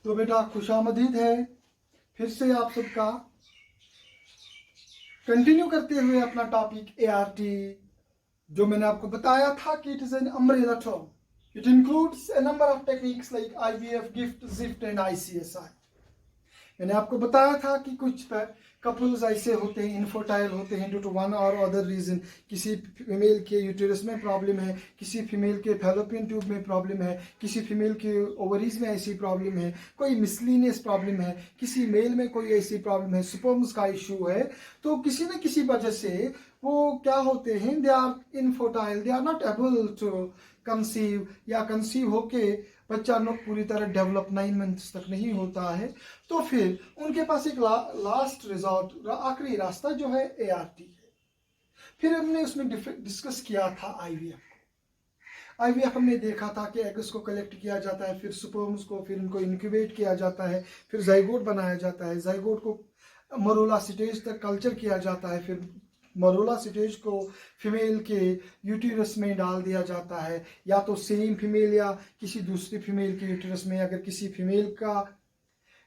तो बेटा खुशामदीद है फिर से आप सबका। कंटिन्यू करते हुए अपना टॉपिक ART, जो मैंने आपको बताया था कि it is an umbrella term. It includes A number of techniques like IVF, gift, gift and ICSI। मैंने आपको बताया था कि कुछ कपल्स ऐसे होते हैं, इनफर्टाइल होते हैं ड्यू टू वन और अदर रीजन। किसी फीमेल के यूटेरस में प्रॉब्लम है, किसी फीमेल के फैलोपियन ट्यूब में प्रॉब्लम है, किसी फीमेल के ओवरीज में ऐसी प्रॉब्लम है, कोई मिसलिनियस प्रॉब्लम है, किसी मेल में कोई ऐसी प्रॉब्लम है, स्पर्म्स का इशू है। तो किसी न किसी वजह से वो क्या होते हैं, they are infertile, they are not able to conceive, या कंसीव होके बच्चा लोग पूरी तरह डेवलप 9 मंथ्स तक नहीं होता है। तो फिर उनके पास एक लास्ट रिजॉर्ट, आखिरी रास्ता जो है ART है। फिर हमने उसमें डिस्कस किया था IVF हमने देखा था कि एग्स को कलेक्ट किया जाता है, फिर स्पर्म्स को, फिर उनको इंक्यूबेट किया जाता है, फिर जाइगोट बनाया जाता है, जाइगोट को मरोला स्टेज तक कल्चर किया जाता है, फिर मरोला स्टेज को फीमेल के यूटेरस में डाल दिया जाता है, या तो सेम फीमेल या किसी दूसरी फीमेल के यूटेरस में। अगर किसी फीमेल का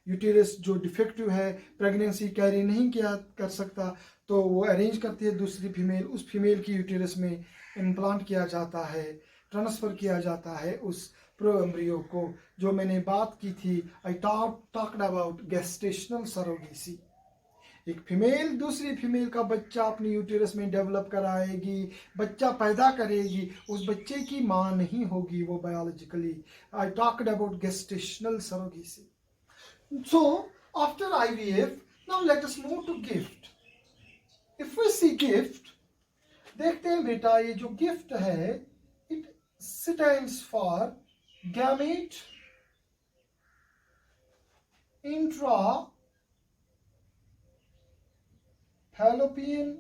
यूटेरस जो डिफेक्टिव है, प्रेगनेंसी कैरी नहीं किया कर सकता, तो वो अरेंज करती है दूसरी फीमेल, उस फीमेल की यूटेरस में इम्प्लांट किया जाता है, ट्रांसफ़र किया जाता है उस प्रो एम्ब्रियो को, जो मैंने बात की थी। I talked about gestational surrogacy. एक फीमेल दूसरी फीमेल का बच्चा अपनी यूटेरस में डेवलप कराएगी, बच्चा पैदा करेगी, उस बच्चे की माँ नहीं होगी वो biologically. I talked about gestational surrogacy. So, after IVF, now let us move to gift. If we see gift, देखते हैं बेटा, ये जो गिफ्ट है, it stands for gamete intra fallopian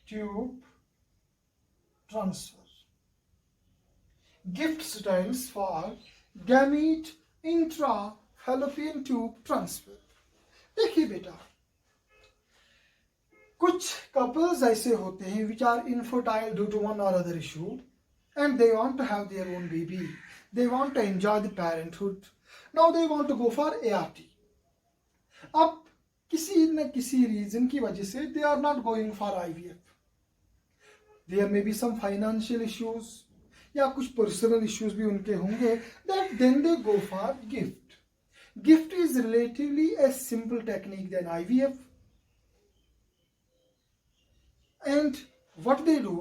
tube transfer. Gift stands for gamete intra fallopian tube transfer. देखिए बेटा, कुछ couples ऐसे होते हैं which are infertile due to one और other issue, and they want to have their own baby, they want to enjoy the parenthood, now they want to go for ART। अब किसी न किसी रीजन की वजह से they are not going for IVF। There may be some financial issues या कुछ personal issues भी उनके होंगे, then they go for gift. Gift is relatively a simple technique than IVF, and what they do,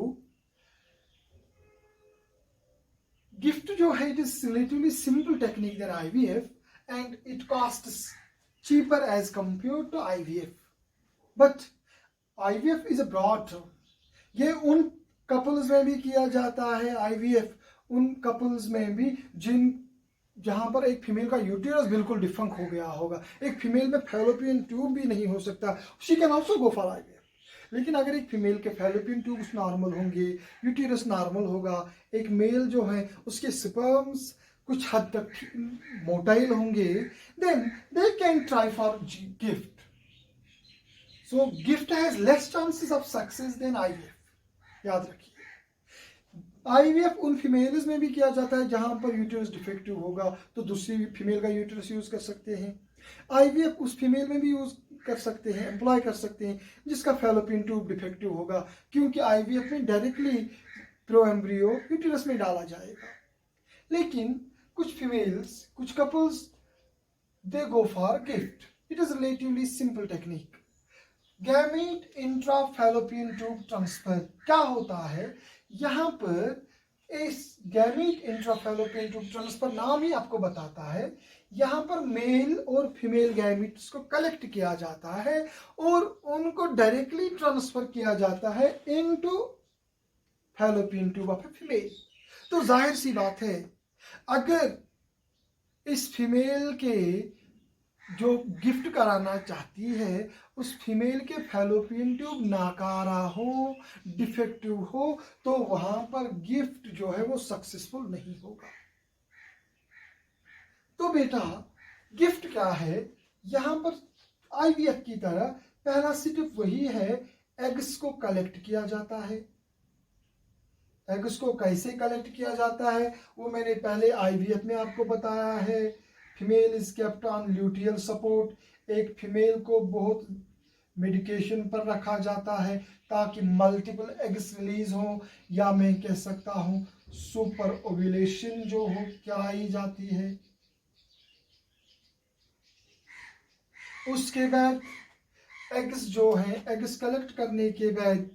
gift जो है, it is relatively simple technique than IVF, and it costs cheaper as compared to IVF. But IVF is a broad term. ये उन couples में भी किया जाता है IVF, उन कपल्स में भी जहां पर एक फीमेल का यूटेरस बिल्कुल डिफंक हो गया होगा, एक फीमेल में फैलोपियन ट्यूब भी नहीं हो सकता, she can also go for IVF। लेकिन अगर एक फीमेल के फैलोपियन ट्यूब्स नॉर्मल होंगे, यूटेरस नॉर्मल होगा, एक मेल जो है उसके स्पर्म्स कुछ हद तक मोटाइल होंगे, then they can try for GIFT. So GIFT has less chances of success than IVF। याद रखिए, IVF उन फीमेल्स में भी किया जाता है जहां पर यूटेरस डिफेक्टिव होगा, तो दूसरी फीमेल का यूटेरस यूज कर सकते हैं। IVF उस फीमेल में भी यूज कर सकते हैं, एम्प्लॉय कर सकते हैं जिसका फैलोपियन ट्यूब डिफेक्टिव होगा, क्योंकि IVF में डायरेक्टली प्रो एम्ब्रियो यूटेरस में डाला जाएगा। लेकिन कुछ फीमेल्स, कुछ couples, they go for gift. It is relatively simple technique. Gamete intra fallopian tube transfer क्या होता है, यहाँ पर इस gamete intra fallopian tube transfer नाम ही आपको बताता है, यहाँ पर मेल और फीमेल गैमेट्स को कलेक्ट किया जाता है और उनको डायरेक्टली ट्रांसफर किया जाता है into fallopian tube of a female. तो जाहिर सी बात है, अगर इस फीमेल के जो गिफ्ट कराना चाहती है उस फीमेल के फैलोपियन ट्यूब नाकारा हो, डिफेक्टिव हो, तो वहां पर गिफ्ट जो है वो सक्सेसफुल नहीं होगा। तो बेटा गिफ्ट क्या है, यहां पर IVF की तरह पहला स्टेप वही है, एग्स को कलेक्ट किया जाता है, एग्स को कैसे कलेक्ट किया जाता है वो मैंने पहले आईवीएफ में आपको बताया है। Female is kept on luteal support. एक फीमेल को बहुत मेडिकेशन पर रखा जाता है ताकि मल्टीपल एग्स रिलीज हो, या मैं कह सकता हूँ सुपर ओव्यूलेशन जो हो कराई जाती है। उसके बाद एग्स जो है, एग्स कलेक्ट करने के बाद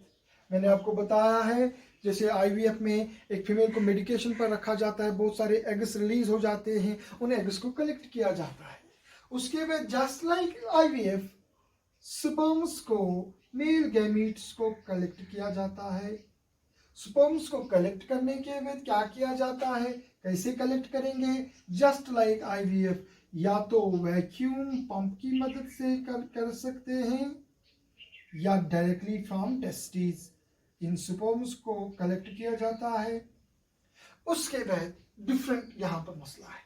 मैंने आपको बताया है जैसे आईवीएफ में एक फीमेल को मेडिकेशन पर रखा जाता है, बहुत सारे एग्स रिलीज हो जाते हैं, उन एग्स को कलेक्ट किया जाता है। उसके बाद जस्ट लाइक आईवीएफ स्पर्म्स को, मेल गैमीट्स को कलेक्ट किया जाता है। स्पर्म्स को कलेक्ट करने के बाद क्या किया जाता है, कैसे कलेक्ट करेंगे, जस्ट लाइक आईवीएफ या तो वैक्यूम पंप की मदद से कर सकते हैं या directly from testis in sperms को कलेक्ट किया जाता है। उसके बाद डिफरेंट यहाँ पर मसला है,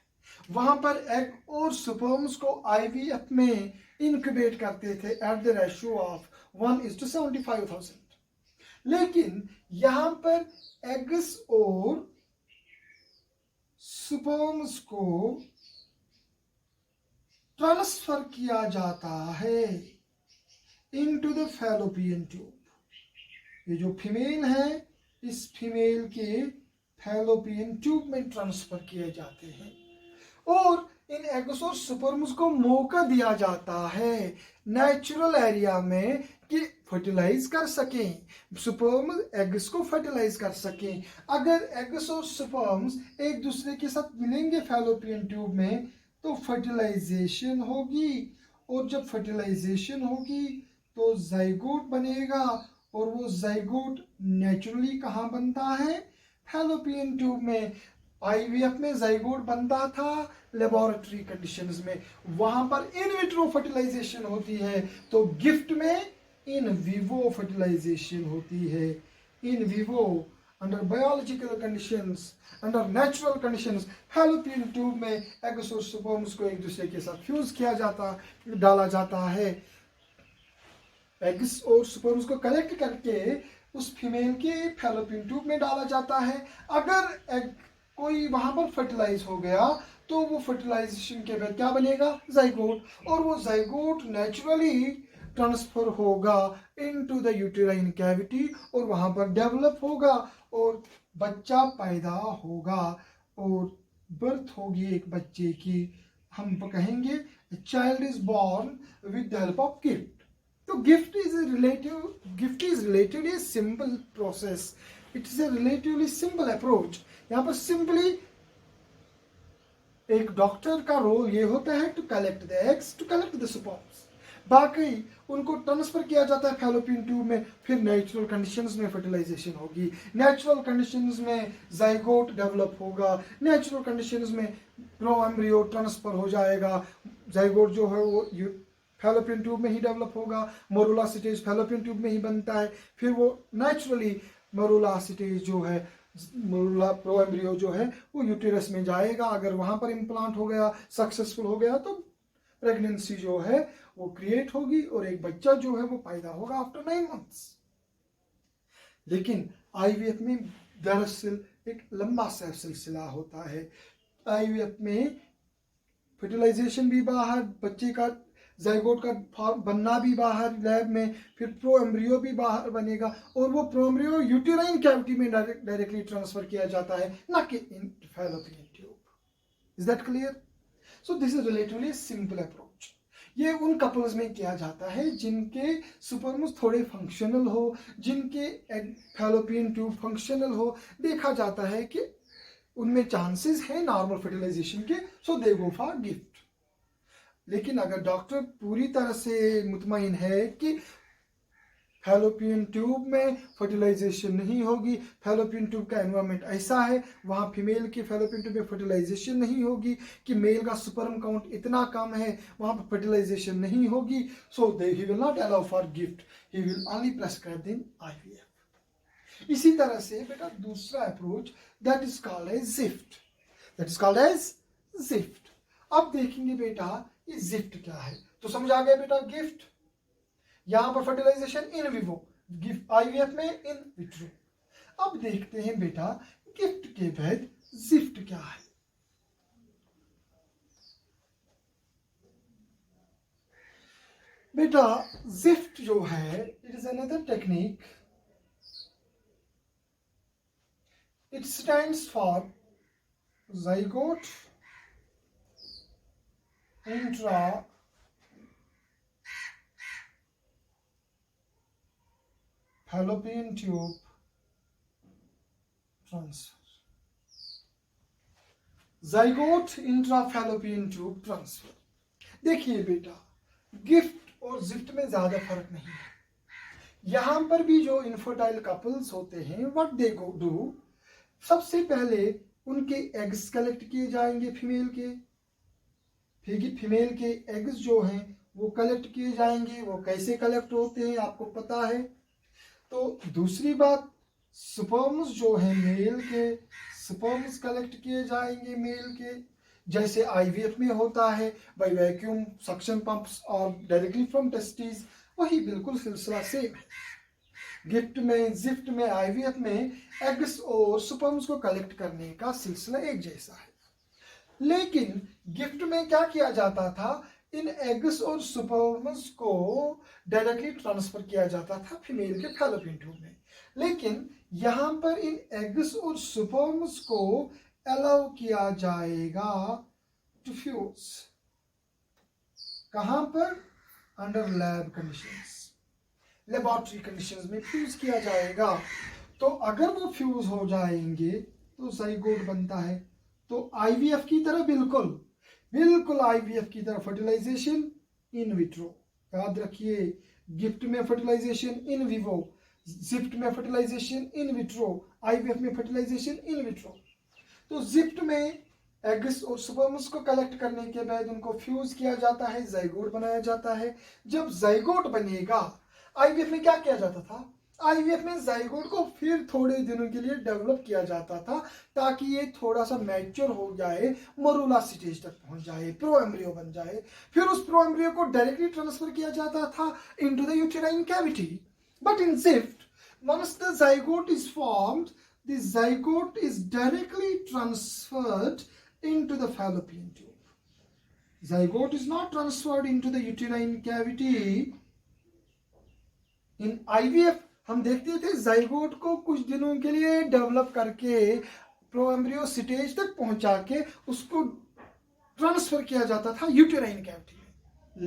वहां पर एग और स्पर्म्स को आईवीएफ में इनक्यूबेट करते थे एट द रेशियो ऑफ 1:75,000, लेकिन यहां पर एग्स और स्पर्म्स को ट्रांसफर किया जाता है इनटू द फैलोपियन ट्यूब। ये जो फीमेल है इस फीमेल के फैलोपियन ट्यूब में ट्रांसफर किए जाते हैं और इन एग्स और स्पर्म्स को मौका दिया जाता है नेचुरल एरिया में कि फर्टिलाइज कर सकें, स्पर्म एग्स को फर्टिलाइज कर सकें। अगर एग्स और स्पर्म्स एक दूसरे के साथ मिलेंगे फैलोपियन ट्यूब में तो फर्टिलाइजेशन होगी, और जब फर्टिलाइजेशन होगी तो जाइगोट बनेगा, और वो जाइगोट नेचुरली कहाँ बनता है, फैलोपियन ट्यूब में। आईवीएफ में जाइगोट बनता था लेबोरेटरी कंडीशंस में, वहां पर इन विट्रो फर्टिलाइजेशन होती है, तो गिफ्ट में इन विवो फर्टिलाइजेशन होती है। In vivo under biological conditions, under natural conditions, fallopian tube में एग्स और स्पर्म्स को एक दूसरे के साथ फ्यूज किया जाता, डाला जाता है। एग्स और स्पर्म्स को कलेक्ट करके उस फीमेल के फैलोपियन ट्यूब में डाला जाता है। अगर एग कोई वहां पर फर्टिलाइज हो गया तो वो फर्टिलाइजेशन के बाद क्या बनेगा, जाइगोट, और वो जाइगोट नेचुरली ट्रांसफर होगा इनटू द यूटेराइन कैविटी और वहां पर डेवलप होगा और बच्चा पैदा होगा और बर्थ होगी एक बच्चे की। हम कहेंगे child is born with the help of gift. तो gift is relatively simple process, it is a relatively simple approach. यहाँ पर सिंपली एक डॉक्टर का रोल ये होता है to collect the eggs, to collect the sperms, बाकी उनको ट्रांसफर किया जाता है फैलोपियन ट्यूब में। फिर नेचुरल कंडीशंस में फर्टिलाइजेशन होगी, नेचुरल कंडीशंस में जाइगोट डेवलप होगा, नेचुरल कंडीशंस में प्रो एम्ब्रियो ट्रांसफर हो जाएगा, जाइगोट जो है वो फैलोपियन ट्यूब में ही डेवलप होगा, मोरुला स्टेज फैलोपियन ट्यूब में ही बनता है, फिर वो नेचुरली मोरुला स्टेज जो है, मोरुला प्रो एम्ब्रियो जो है वो यूटेरस में जाएगा। अगर वहां पर इम्प्लांट हो गया, सक्सेसफुल हो गया, तो प्रेगनेंसी जो है वो क्रिएट होगी और एक बच्चा जो है वो पैदा होगा आफ्टर 9 months। लेकिन आईवीएफ में दरअसल एक लंबा सा सिलसिला होता है। आईवीएफ में फर्टिलाइजेशन भी बाहर, बच्चे का जाइगोट का बनना भी बाहर लैब में, फिर प्रो एम्ब्रियो भी बाहर बनेगा और वो प्रो एम्ब्रियो यूटेराइन कैविटी में डायरेक्टली ट्रांसफर किया जाता है, ना कि in fallopian tube. Is that clear? So this is relatively simple approach. ये उन कपल्स में किया जाता है जिनके स्पर्म्स थोड़े फंक्शनल हो, जिनके फैलोपियन ट्यूब फंक्शनल हो। देखा जाता है कि उनमें चांसेस हैं नॉर्मल फर्टिलाइजेशन के, सो दे गो फॉर गिफ्ट। लेकिन अगर डॉक्टर पूरी तरह से मुतमईन है कि फैलोपियन ट्यूब में फर्टिलाइजेशन नहीं होगी, फैलोपियन ट्यूब का एनवायरनमेंट ऐसा है, वहाँ फीमेल के फैलोपियन ट्यूब में फर्टिलाइजेशन नहीं होगी, कि मेल का स्पर्म काउंट इतना कम है, वहाँ पर फर्टिलाइजेशन नहीं होगी, so he will not allow for gift, he will only prescribe in IVF. इसी तरह से बेटा दूसरा approach that is called as ZIFT, that is called as ZIFT. अब देखेंगे बेटा ये जिफ्ट क्या है, तो समझ आ गया बेटा। गिफ्ट, यहां पर fertilization in vivo, GIFT IVF में इन विट्रो। अब देखते हैं बेटा गिफ्ट के बाद जिफ्ट क्या है। बेटा जिफ्ट जो है it is another technique, it stands for zygote intra fallopian tube transfer, zygote intra fallopian tube transfer। देखिए बेटा गिफ्ट और जिफ्ट में ज्यादा फर्क नहीं है। यहां पर भी जो इनफर्टाइल कपल्स होते हैं व्हाट दे गो डू, सबसे पहले उनके एग्स कलेक्ट किए जाएंगे फीमेल के, फिर फीमेल के एग्स जो हैं वो कलेक्ट किए जाएंगे। वो कैसे कलेक्ट होते हैं आपको पता है। तो दूसरी बात स्पर्म्स जो हैं मेल के, स्पर्म्स कलेक्ट किए जाएंगे मेल के, जैसे आईवीएफ में होता है बाय वैक्यूम सक्शन पंप्स और डायरेक्टली फ्रॉम टेस्टिस, वही बिल्कुल सिलसिला सेम है। गिफ्ट में, जिफ्ट में, आईवीएफ में एग्स और स्पर्म्स को कलेक्ट करने का सिलसिला एक जैसा है। लेकिन गिफ्ट में क्या किया जाता था, इन एग्स और स्पर्म्स को डायरेक्टली ट्रांसफर किया जाता था फीमेल के फैलोपियन ट्यूब में। लेकिन यहां पर इन एग्स और स्पर्म्स को अलाउ किया जाएगा टू फ्यूज। कहां पर? Under lab conditions, laboratory conditions में फ्यूज किया जाएगा। तो अगर वो फ्यूज हो जाएंगे तो ज़ाइगोट बनता है। तो आईवीएफ की तरह बिल्कुल आईवीएफ की तरह फर्टिलाइजेशन इन विट्रो, याद रखिए। गिफ्ट में फर्टिलाइजेशन इन विवो, जिफ्ट में फर्टिलाइजेशन इन विट्रो, आईवीएफ में फर्टिलाइजेशन इन विट्रो। तो जिफ्ट में एग्स और स्पर्म्स को कलेक्ट करने के बाद उनको फ्यूज किया जाता है, ज़ाइगोट बनाया जाता है। जब ज़ाइगोट बनेगा, आईवीएफ में क्या किया जाता था, आईवीएफ में ज़ाइगोट को फिर थोड़े दिनों के लिए डेवलप किया जाता था ताकि ये थोड़ा सा मैच्योर हो जाए, मरूला स्टेज तक पहुंच जाए, प्रो एम्ब्रियो बन जाए। फिर उस प्रो एम्ब्रियो को डायरेक्टली ट्रांसफर किया जाता था into the uterine cavity. But in gift, once the zygote is formed, the zygote is directly transferred into the fallopian tube. Zygote is not transferred into the uterine cavity. In IVF हम देखते थे zygote को कुछ दिनों के लिए develop करके pro embryo stage तक पहुंचा के उसको ट्रांसफर किया जाता था यूटेराइन कैविटी में।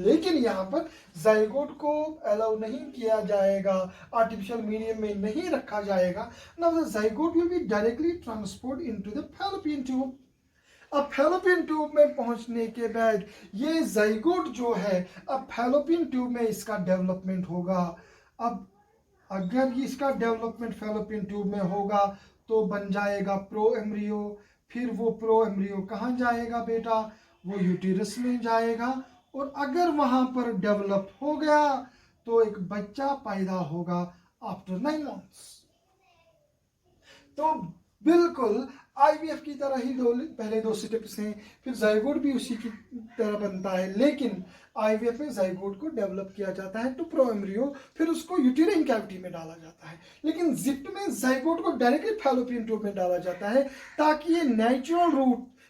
लेकिन यहाँ पर ज़ाइगोट को अलाउ नहीं किया जाएगा, आर्टिफिशियल मीडियम में नहीं रखा जाएगा। Now the zygote will be directly transport into the fallopian tube. अब फैलोपियन ट्यूब में पहुंचने के बाद ये ज़ाइगोट जो है अब फैलोपियन ट्यूब में इसका डेवलपमेंट होगा। अब अगर इसका डेवलपमेंट फैलोपियन ट्यूब में होगा तो बन जाएगा प्रो एम्ब्रियो। फिर वो प्रो एम्ब्रियो कहाँ जाएगा बेटा, वो यूटेरस में जाएगा। और अगर वहां पर डेवलप हो गया तो एक बच्चा पैदा होगा आफ्टर 9 months। तो बिल्कुल आईवीएफ की तरह ही पहले दो स्टेप्स हैं, फिर ज़ाइगोट भी उसी की तरह बनता है। लेकिन आईवीएफ में ज़ाइगोट को डेवलप किया जाता है टू प्रो एम्ब्रियो, फिर उसको यूटेराइन कैविटी में डाला जाता है। लेकिन जिफ्ट में ज़ाइगोट को डायरेक्टली फैलोपियन ट्यूब में डाला जाता है ताकि ये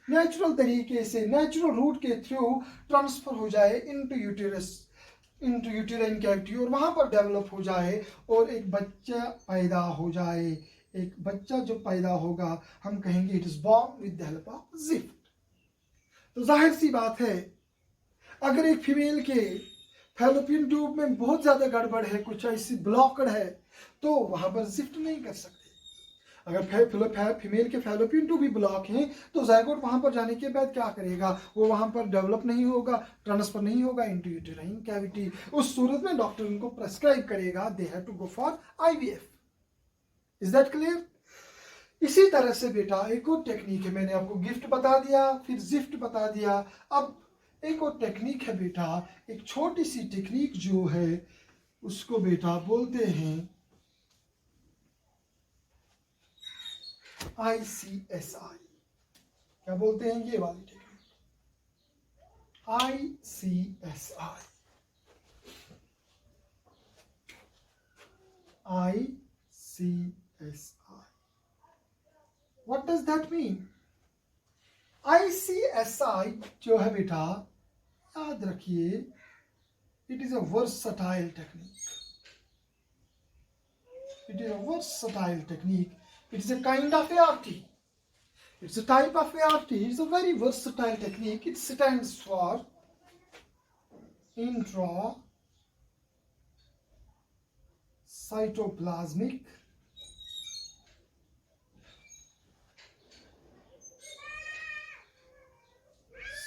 नेचुरल तरीके से, नेचुरल रूट के थ्रू ट्रांसफर हो जाए into uterus, into uterine cavity, और वहां पर डेवलप हो जाए और एक बच्चा पैदा हो जाए। एक बच्चा जो पैदा होगा हम कहेंगे it is born with the help of gift. तो जाहिर सी बात है अगर एक फीमेल के फैलोपियन ट्यूब में बहुत ज्यादा गड़बड़ है, कुछ ऐसी ब्लॉकड है, तो वहां पर जिफ्ट नहीं कर सकते। अगर फीमेल के फैलोपियन ट्यूब भी ब्लॉक हैं तो ज़ाइगोट वहां पर जाने के बाद क्या करेगा, वो वहां पर डेवलप नहीं होगा, ट्रांसफर नहीं होगा इनटू यूटेराइन कैविटी। उस सूरत में डॉक्टर उनको प्रेस्क्राइब करेगा they have to go for IVF. Is that clear? इसी तरह से बेटा एक और टेक्निक है, मैंने आपको गिफ्ट बता दिया, फिर जिफ्ट बता दिया। अब एक और टेक्निक है बेटा, एक छोटी सी टेक्निक जो है उसको बेटा बोलते हैं ICSI। क्या बोलते हैं ये वाली technique? ICSI। ICSI what does that mean? ICSI जो है बेटा, याद रखिए, it is a versatile technique. It is a versatile technique. It is a kind of ART. It's a type of ART. It's a very versatile technique. It stands for intracytoplasmic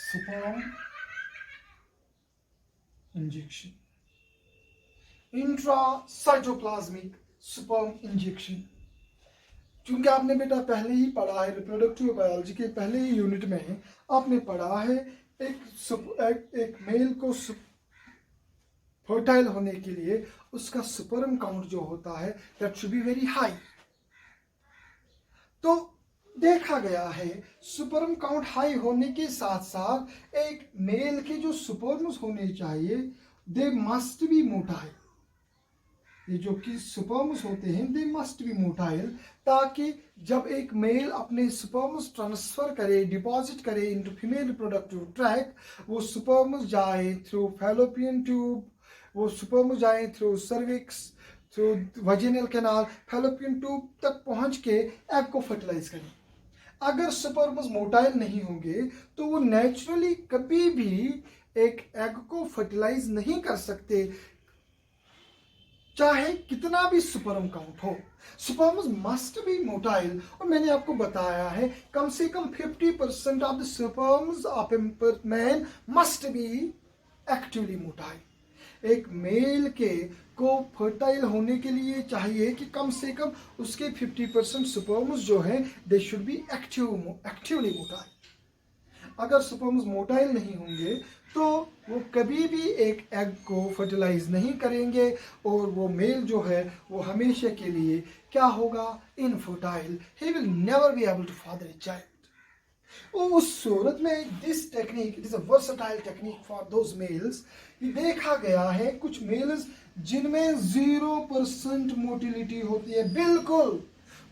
sperm injection. Intracytoplasmic sperm injection. क्योंकि आपने बेटा पहले ही पढ़ा है, reproductive biology के पहले ही unit में आपने पढ़ा है, एक मेल को फर्टाइल होने के लिए उसका स्पर्म काउंट जो होता है that should be very high. तो देखा गया है स्पर्म काउंट हाई होने के साथ साथ एक मेल के जो स्पर्म्स होने चाहिए दे मस्ट बी मोटाइल. ये जो कि स्पर्म्स होते हैं दे मस्ट बी मोटाइल, ताकि जब एक मेल अपने स्पर्म्स ट्रांसफर करे, डिपॉजिट करे इनटू फीमेल रिप्रोडक्टिव ट्रैक, वो स्पर्म्स जाए थ्रू फैलोपियन ट्यूब, वो स्पर्म्स जाए through cervix, through vaginal canal, fallopian tube तक पहुंच के एग को फर्टिलाइज करें. अगर स्पर्म्स मोटाइल नहीं होंगे तो वो नेचुरली कभी भी एक एग को फर्टिलाइज नहीं कर सकते, चाहे कितना भी स्पर्म काउंट हो. Sperms must be motile. और मैंने आपको बताया है कम से कम 50% of the sperms of a man must be actively motile. एक मेल के को फर्टाइल होने के लिए चाहिए कि कम से कम उसके 50% स्पर्म्स जो हैं they should be actively motile. अगर स्पर्म्स मोटाइल नहीं होंगे तो वो कभी भी एक एग को फर्टिलाइज नहीं करेंगे और वो मेल जो है वो हमेशा के लिए क्या होगा, infertile. He will never be able to father a child. उस सूरत में this technique it is a versatile technique for those males. ये देखा गया है कुछ मेल्स जिनमें 0% मोटिलिटी होती है, बिल्कुल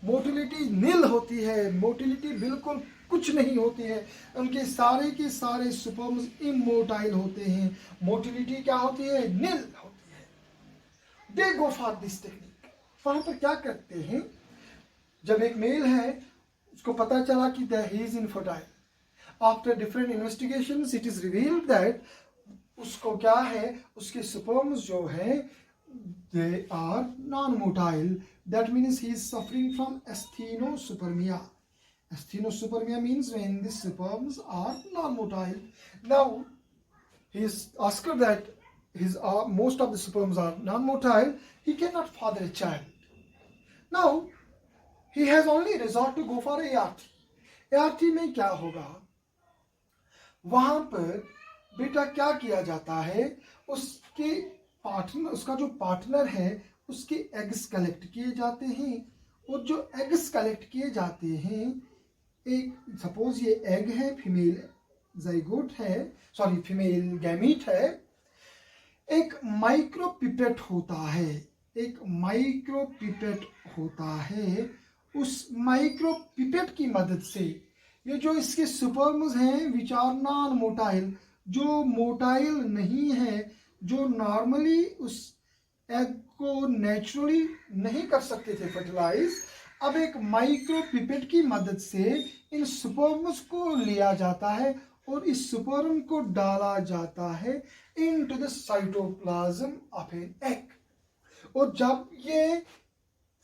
मोटिलिटी नील होती है, मोटिलिटी बिल्कुल कुछ नहीं होती है, उनके सारे के सारे स्पर्म्स इमोटाइल होते हैं, मोटिलिटी क्या होती है, नील होती है. दे गो फॉर दिस टेक्निक. वहां पर क्या करते हैं, जब एक मेल है उसको पता चला कि he is infertile, after different investigations it is revealed that उसको क्या है, उसके स्पर्म्स जो है they are non motile. That means he is suffering from asthenospermia. Asthenospermia means when the sperms are non-motile. Now, he is asked that most of the sperms are non-motile. He cannot father a child. Now, he has only resort to go for ART. ART में क्या होगा, वहां पर बेटा क्या किया जाता है, उसका जो पार्टनर है उसके एग्स कलेक्ट किए जाते हैं. और जो एग्स कलेक्ट किए जाते हैं, एक सपोज ये एग है, फीमेल जाइगोट है, सॉरी फीमेल गैमीट है, एक माइक्रोपिपेट होता है, एक माइक्रोपिपेट होता है. उस माइक्रोपिपेट की मदद से ये जो इसके स्पर्म्स हैं विच आर नॉन मोटाइल, जो मोटाइल नहीं है, जो नॉर्मली उस एग को नेचुरली नहीं कर सकते थे फर्टिलाइज, अब एक माइक्रोपिपेट की मदद से इन स्पर्म्स को लिया जाता है और इस स्पर्म को डाला जाता है into the cytoplasm of an egg. और जब ये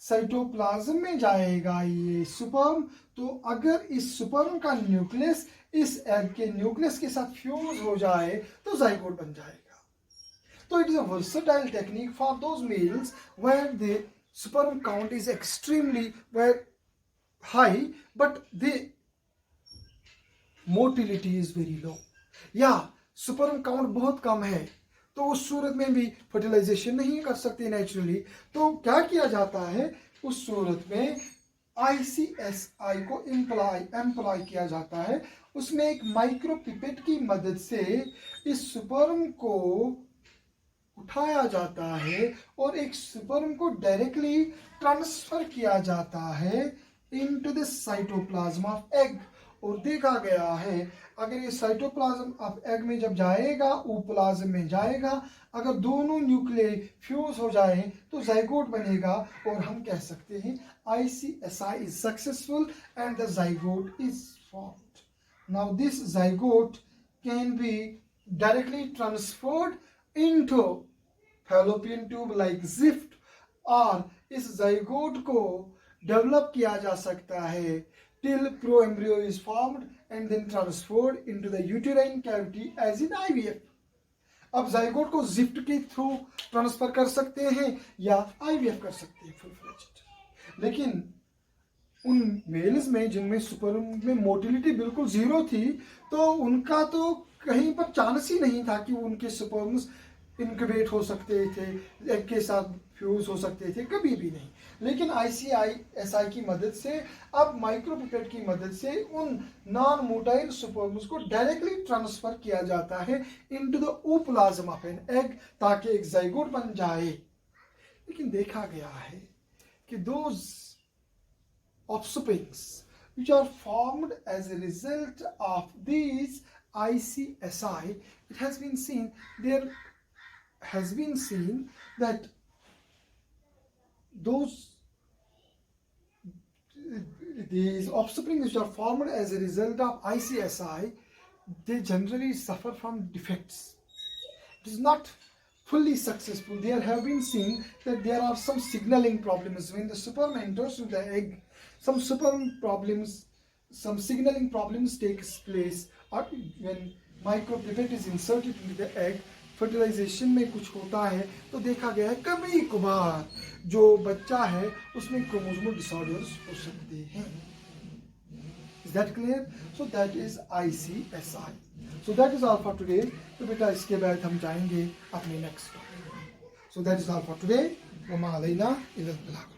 साइटोप्लाज्म में जाएगा ये स्पर्म, तो अगर इस स्पर्म का न्यूक्लियस इस एग के न्यूक्लियस के साथ फ्यूज हो जाए तो जाइगोट बन जाएगा. So it is a versatile technique for those males where the sperm count is extremely high, but the motility is very low. या sperm count बहुत कम है, तो उस सूरत में भी फर्टिलाइजेशन नहीं कर सकते नेचुरली. तो क्या किया जाता है, उस सूरत में ICSI को एम्प्लॉय किया जाता है. उसमें एक माइक्रोपिपेट की मदद से इस स्पर्म को उठाया जाता है और एक स्पर्म को डायरेक्टली ट्रांसफर किया जाता है into the cytoplasm of egg. और देखा गया है अगर ये साइटोप्लाज्म ऑफ एग में जब जाएगा, ओप्लाज्म में जाएगा, अगर दोनों न्यूक्लियाई फ्यूज हो जाए तो जाइगोट बनेगा और हम कह सकते हैं ICSI is successful and the zygote is formed. Now this zygote can be directly transferred into fallopian tube like zift, और इस जाइगोट को डेवलप किया जा सकता है till pro-embryo is formed and then transferred into the uterine cavity as in IVF. अब zygote को gift के थ्रू ट्रांसफर कर सकते हैं या IVF कर सकते हैं फुल फ्लेज्ड। लेकिन उन मेल्स में जिनमें स्पर्म में मोटिलिटी बिल्कुल जीरो थी, तो उनका तो कहीं पर चांस ही नहीं था कि उनके स्पर्म्स इनक्यूबेट हो सकते थे, एग के साथ फ्यूज हो सकते थे, कभी भी नहीं। लेकिन ICSI की मदद से, अब माइक्रोपिपेट की मदद से उन नॉन मोटाइल स्पर्म्स को डायरेक्टली ट्रांसफर किया जाता है into the ooplasm of an egg, ताकि एक जाइगोट बन जाए। लेकिन देखा गया है कि those offsprings which are formed as a result of these ICSI, it has been seen that these offspring which are formed as a result of ICSI, they generally suffer from defects. It is not fully successful. There have been seen that there are some signaling problems when the sperm enters into the egg. Some signaling problems takes place, or when micropipette is inserted into the egg, fertilization में कुछ होता है तो देखा गया है कभी कभार जो बच्चा है उसमें क्रोमोसोमल डिसऑर्डर्स हो सकते हैं। Is that clear? So that is ICSI. So that is all for today. तो बेटा इसके बाद हम जाएंगे अपने next topic. So that is all for today. Verma Alaina इल्लल बलाग।